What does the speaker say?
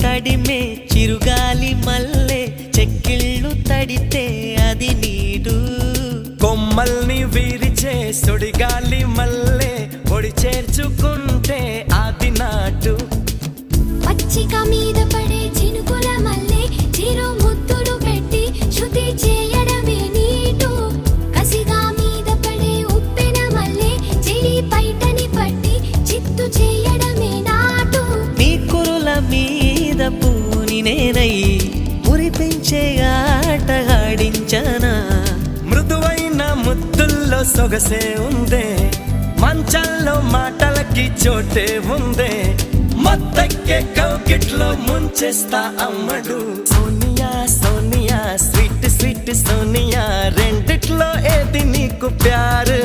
తడిమే చిరుగాలి మల్లె చెక్కిళ్ళు తడితే అది నీడు కొమ్మల్ని విరిచే సుడిగాలి మల్లె ఒడి చేర్చుకుంటే అది నాటు పచ్చిక మీద పడే చినుకుల మల్లె చిరు ముద్దులు పెట్టి శృతి చేయడమే నీటు కసిగా మీద పడే ఉప్పెన మల్లె చెలి పైటని పట్టి చిత్తు చేయడమే నాటు నీ కురుల మీద పూని నేనై మురిపించే ఆట ఆడించనా మృదువైన ముద్దుల్లో సొగసే ఉందే మంచంలో మాటలకి చోటే ఉందే మత్తెక్కే కౌకిట్లో ముంచేస్తా అమ్మడు సోనియా సోనియా స్వీట్ స్వీట్ సోనియా రెండిట్లో ఏది నీకు ప్యారు